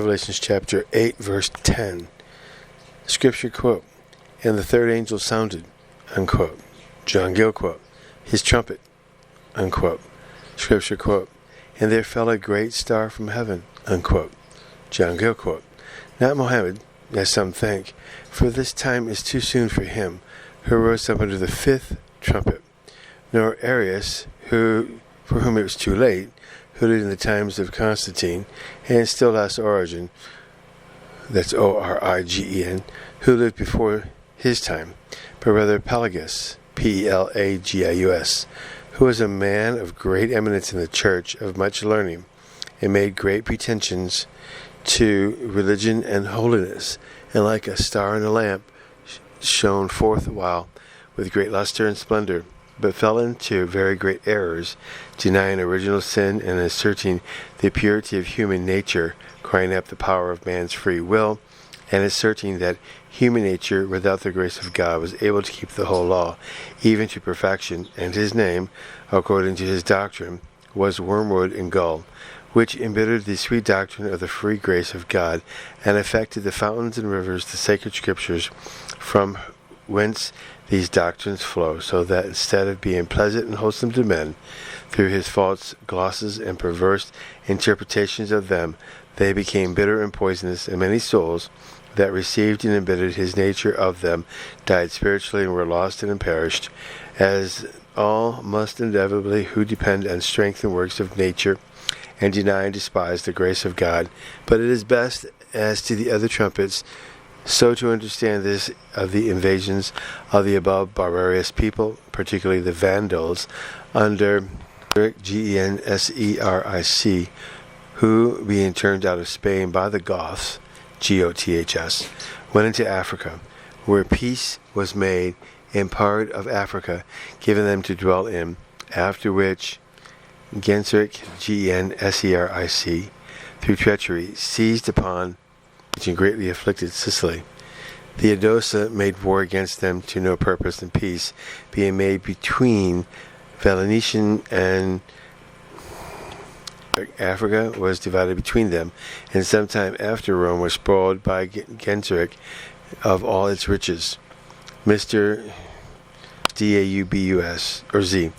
Revelation chapter 8, verse 10. Scripture quote, "And the third angel sounded," unquote. John Gill quote, "his trumpet," unquote. Scripture quote, "And there fell a great star from heaven," unquote. John Gill quote, "Not Mohammed, as some think, for this time is too soon for him, who rose up under the fifth trumpet, nor Arius, for whom it was too late, who lived in the times of Constantine, and still less Origen," that's Origen, "who lived before his time, but rather Pelagus, Pelagius, who was a man of great eminence in the church, of much learning, and made great pretensions to religion and holiness, and like a star in a lamp shone forth a while with great luster and splendor, but fell into very great errors, denying original sin and asserting the purity of human nature, crying up the power of man's free will, and asserting that human nature without the grace of God was able to keep the whole law, even to perfection, and his name, according to his doctrine, was wormwood and gall, which embittered the sweet doctrine of the free grace of God, and affected the fountains and rivers, the sacred scriptures, from whence these doctrines flow, so that instead of being pleasant and wholesome to men, through his false glosses and perverse interpretations of them, they became bitter and poisonous, and many souls that received and embittered his nature of them died spiritually and were lost and perished, as all must inevitably who depend on strength and works of nature, and deny and despise the grace of God. But it is best, as to the other trumpets, so to understand this of the invasions of the above barbarous people, particularly the Vandals, under Genseric, who, being turned out of Spain by the Goths, Goths, went into Africa, where peace was made in part of Africa, given them to dwell in, after which Genseric, Genseric, through treachery, seized upon and greatly afflicted Sicily. Theodosia made war against them to no purpose, and peace being made between Venetian and Africa was divided between them, and sometime after Rome was spoiled by Genseric of all its riches. Mr. Daubus, or Z,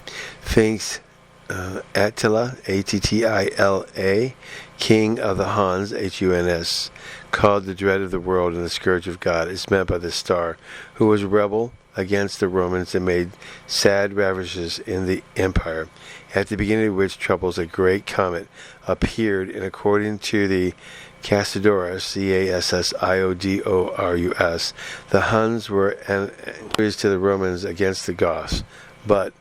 thinks Attila, Attila, king of the Huns, Huns, called the dread of the world and the scourge of God, is meant by the star, who was rebel against the Romans and made sad ravages in the empire, at the beginning of which troubles a great comet appeared, and according to the Cassiodorus, Cassiodorus, the Huns were enemies to the Romans against the Goths, but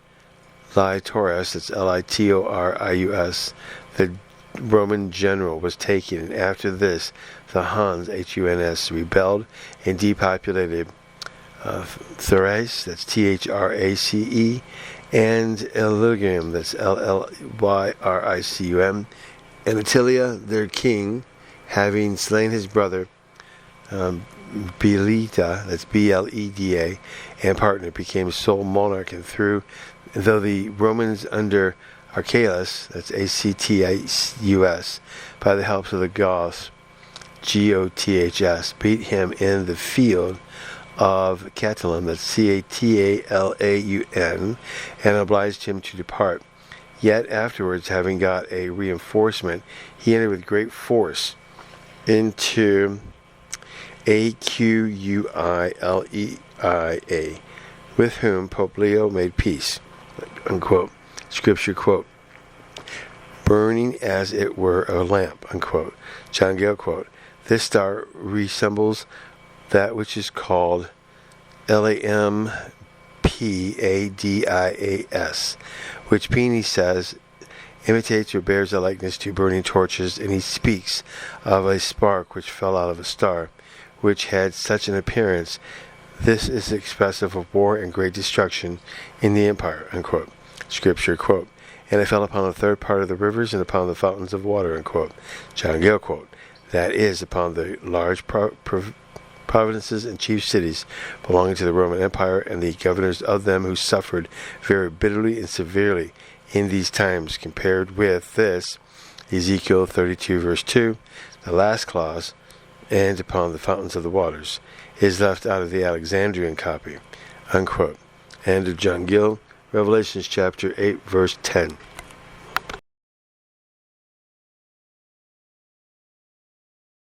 Litorus, that's Litorus, the Roman general, was taken, and after this the Huns, Huns, rebelled and depopulated Thrace, that's Thrace, and Illyricum, that's Illyricum, and Attila, their king, having slain his brother Belida, that's Bleda, and partner, became sole monarch, and though the Romans under Archelaus, that's Actus, by the help of the Goths, Goths, beat him in the field of Catalan, that's Catalaun, and obliged him to depart. Yet afterwards, having got a reinforcement, he entered with great force into Aquileia, with whom Pope Leo made peace, unquote. Scripture quote, "burning as it were a lamp," unquote. John Gill quote, "This star resembles that which is called Lampadias, which Pliny says imitates or bears a likeness to burning torches, and he speaks of a spark which fell out of a star, which had such an appearance. This is expressive of war and great destruction in the empire," unquote. Scripture quote, "And it fell upon the third part of the rivers and upon the fountains of water," unquote. John Gill quote, "that is, upon the large provinces and chief cities belonging to the Roman Empire, and the governors of them, who suffered very bitterly and severely in these times. Compared with this, Ezekiel 32 verse 2, the last clause, and upon the fountains of the waters, is left out of the Alexandrian copy, unquote. End of John Gill, Revelations chapter 8 verse 10.